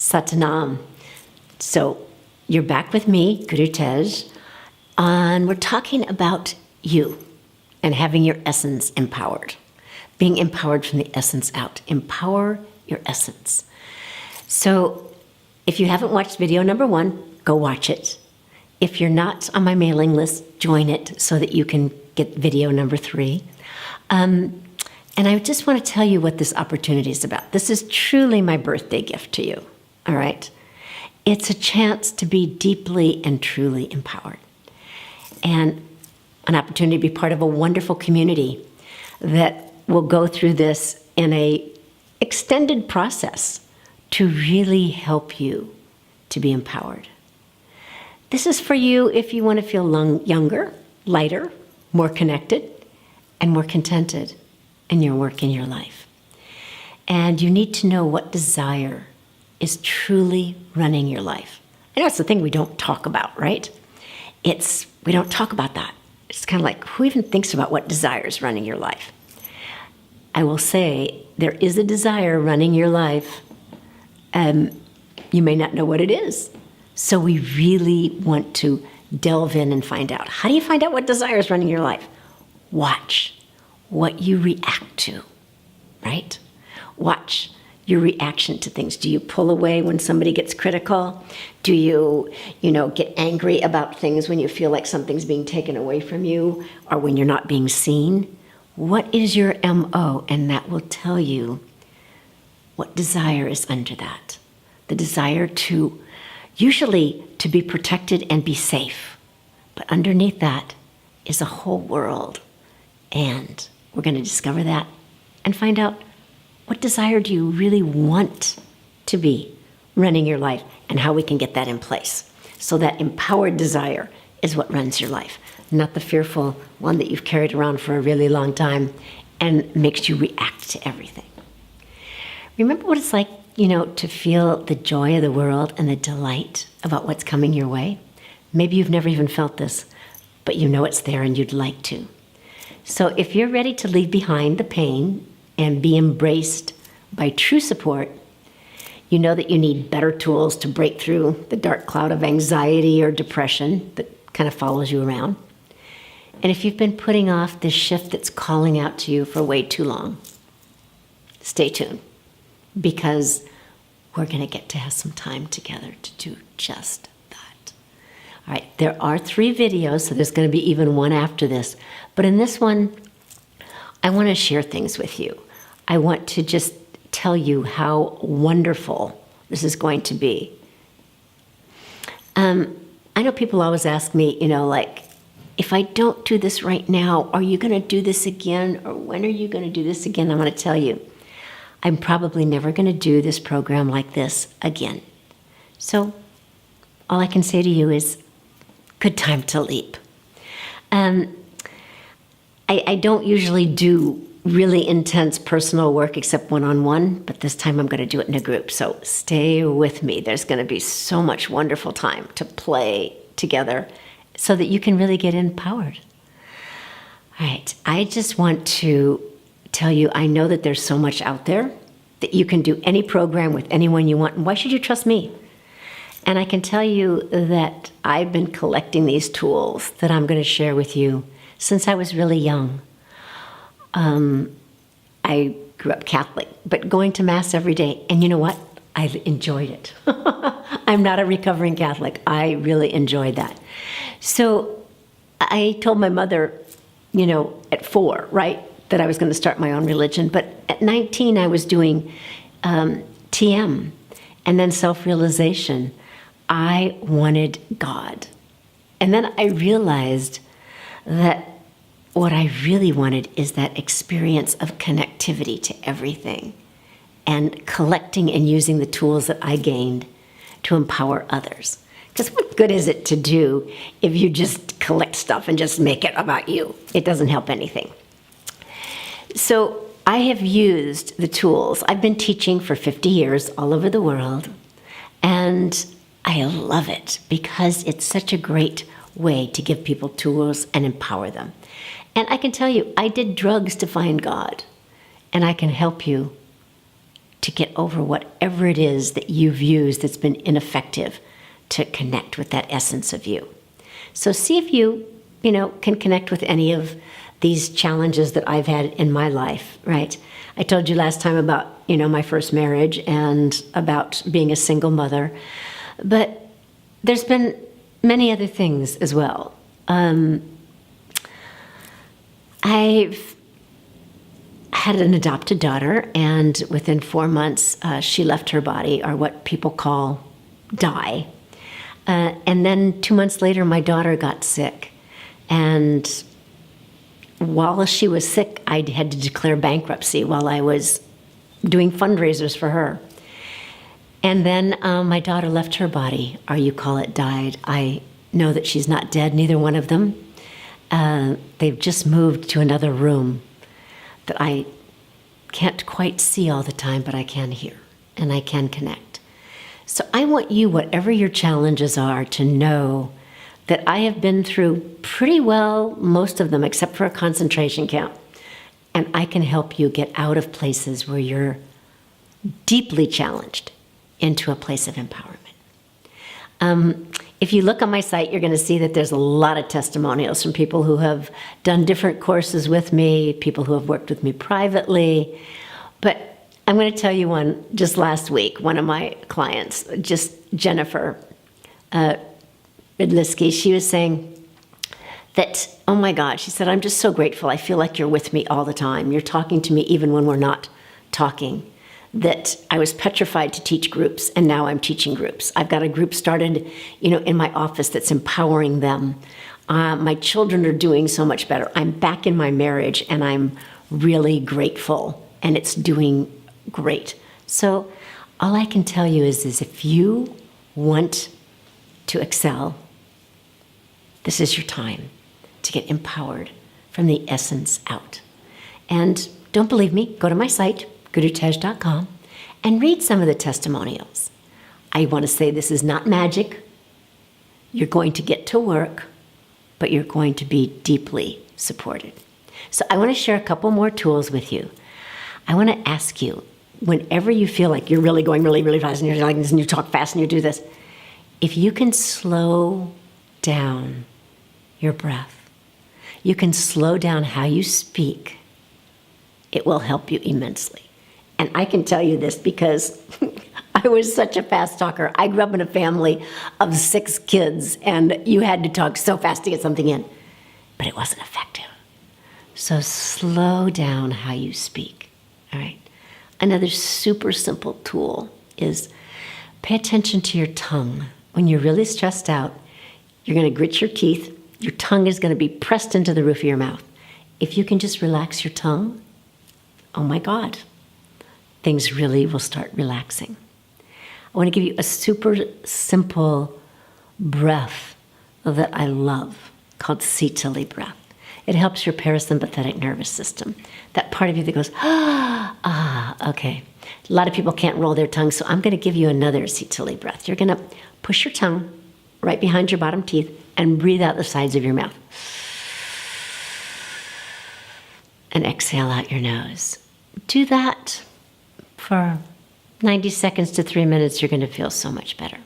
Satanam. So you're back with me, Gurutej, and we're talking about you and having your essence empowered. Being empowered from the essence out. Empower your essence. So if you haven't watched video number 1, go watch it. If you're not on my mailing list, join it so that you can get video number 3. And I just want to tell you what this opportunity is about. This is truly my birthday gift to you, all right? It's a chance to be deeply and truly empowered. And an opportunity to be part of a wonderful community that will go through this in a extended process to really help you to be empowered. This is for you if you want to feel younger, lighter, more connected, and more contented in your work in your life. And you need to know what desire is truly running your life. I know it's the thing we don't talk about, right? We don't talk about that. It's kind of like, who even thinks about what desire is running your life? I will say there is a desire running your life. You may not know what it is. So we really want to delve in and find out. How do you find out what desire is running your life? Watch what you react to, right? Watch your reaction to things. Do you pull away when somebody gets critical? Do you get angry about things when you feel like something's being taken away from you or when you're not being seen? What is your MO? And that will tell you what desire is under that. The desire usually to be protected and be safe. But underneath that is a whole world. And we're going to discover that and find out what desire do you really want to be running your life and how we can get that in place. So that empowered desire is what runs your life, not the fearful one that you've carried around for a really long time and makes you react to everything. Remember what it's like, to feel the joy of the world and the delight about what's coming your way? Maybe you've never even felt this, but you know it's there and you'd like to. So if you're ready to leave behind the pain and be embraced by true support, you know that you need better tools to break through the dark cloud of anxiety or depression that kind of follows you around. And if you've been putting off this shift that's calling out to you for way too long, stay tuned, because we're going to get to have some time together to do just that. All right, there are 3 videos, so there's going to be even one after this. But in this one, I want to share things with you. I want to just tell you how wonderful this is going to be. I know people always ask me, if I don't do this right now, are you going to do this again? Or when are you going to do this again? I'm going to tell you, I'm probably never going to do this program like this again. So all I can say to you is, good time to leap. I don't usually do really intense personal work except one-on-one, but this time I'm going to do it in a group. So stay with me. There's going to be so much wonderful time to play together so that you can really get empowered. All right, I just want to tell you, I know that there's so much out there that you can do any program with anyone you want. And why should you trust me? And I can tell you that I've been collecting these tools that I'm going to share with you since I was really young. I grew up Catholic, but going to Mass every day. And you know what? I enjoyed it. I'm not a recovering Catholic. I really enjoyed that. So I told my mother, at 4, right, that I was going to start my own religion. But at 19, I was doing TM and then self-realization. I wanted God. And then I realized that what I really wanted is that experience of connectivity to everything and collecting and using the tools that I gained to empower others. Because what good is it to do if you just collect stuff and just make it about you? It doesn't help anything. So I have used the tools. I've been teaching for 50 years all over the world, and I love it because it's such a great way to give people tools and empower them. And I can tell you, I did drugs to find God, and I can help you to get over whatever it is that you've used that's been ineffective to connect with that essence of you. So see if you can connect with any of these challenges that I've had in my life, right? I told you last time about, my first marriage and about being a single mother, but there's been many other things as well. I've had an adopted daughter, and within 4 months, she left her body, or what people call die. And then 2 months later, my daughter got sick. And while she was sick, I had to declare bankruptcy while I was doing fundraisers for her. And then my daughter left her body, or you call it died. I know that she's not dead, neither one of them. They've just moved to another room that I can't quite see all the time, but I can hear and I can connect. So I want you, whatever your challenges are, to know that I have been through pretty well most of them, except for a concentration camp. And I can help you get out of places where you're deeply challenged into a place of empowerment. If you look on my site, you're going to see that there's a lot of testimonials from people who have done different courses with me, people who have worked with me privately. But I'm going to tell you one just last week. One of my clients, just Jennifer Ridlisky, she was saying that, oh my God, she said, I'm just so grateful. I feel like you're with me all the time. You're talking to me even when we're not talking. That I was petrified to teach groups, and now I'm teaching groups. I've got a group started, in my office that's empowering them. My children are doing so much better. I'm back in my marriage, and I'm really grateful, and it's doing great. So all I can tell you is if you want to excel, this is your time to get empowered from the essence out. And don't believe me, go to my site, Gurutej.com, and read some of the testimonials. I want to say this is not magic. You're going to get to work, but you're going to be deeply supported. So I want to share a couple more tools with you. I want to ask you, whenever you feel like you're really going really, really fast, and you're like this, and you talk fast, and you do this, if you can slow down your breath, you can slow down how you speak, it will help you immensely. And I can tell you this because I was such a fast talker. I grew up in a family of 6 kids, and you had to talk so fast to get something in, but it wasn't effective. So slow down how you speak, all right? Another super simple tool is pay attention to your tongue. When you're really stressed out, you're going to grit your teeth. Your tongue is going to be pressed into the roof of your mouth. If you can just relax your tongue, oh my God, things really will start relaxing. I want to give you a super simple breath that I love called Sitali breath. It helps your parasympathetic nervous system. That part of you that goes, okay. A lot of people can't roll their tongue, so I'm going to give you another Sitali breath. You're going to push your tongue right behind your bottom teeth and breathe out the sides of your mouth. And exhale out your nose. Do that for 90 seconds to 3 minutes. You're going to feel so much better.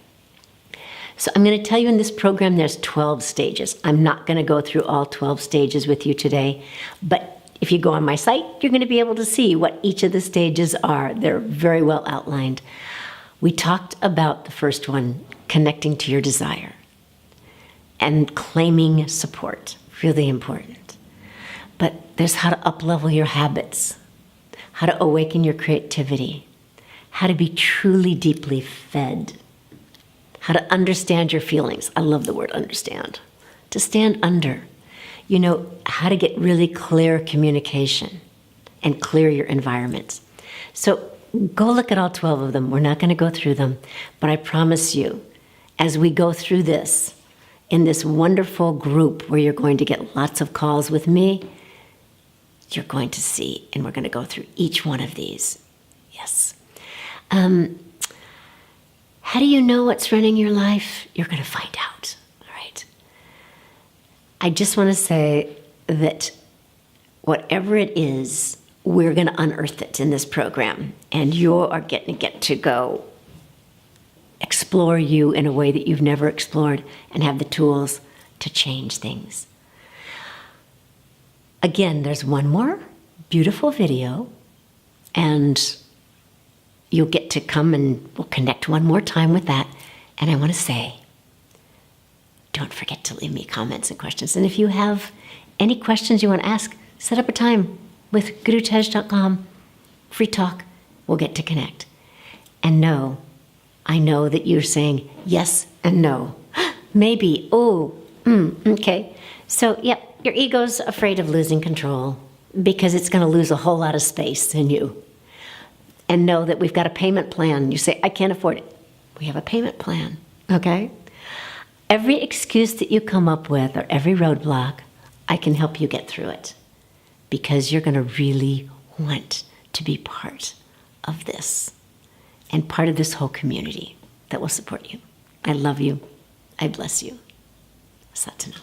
So I'm going to tell you in this program there's 12 stages. I'm not going to go through all 12 stages with you today, but if you go on my site, you're going to be able to see what each of the stages are. They're very well outlined. We talked about the first one, connecting to your desire and claiming support, really important. But there's how to up-level your habits, how to awaken your creativity, how to be truly deeply fed, how to understand your feelings. I love the word understand. To stand under. How to get really clear communication and clear your environments. So go look at all 12 of them. We're not going to go through them, but I promise you, as we go through this, in this wonderful group where you're going to get lots of calls with me, you're going to see, and we're going to go through each one of these. Yes. How do you know what's running your life? You're going to find out, all right? I just want to say that whatever it is, we're going to unearth it in this program. And you are getting to get to go explore you in a way that you've never explored and have the tools to change things. Again, there's one more beautiful video, and you'll get to come and we'll connect one more time with that. And I want to say, don't forget to leave me comments and questions. And if you have any questions you want to ask, set up a time with gurutej.com. Free talk. We'll get to connect. And no, I know that you're saying yes and no. Maybe, okay. So, yep, your ego's afraid of losing control because it's going to lose a whole lot of space in you. And know that we've got a payment plan. You say, I can't afford it. We have a payment plan, okay? Every excuse that you come up with or every roadblock, I can help you get through it because you're going to really want to be part of this and part of this whole community that will support you. I love you. I bless you. Satnam.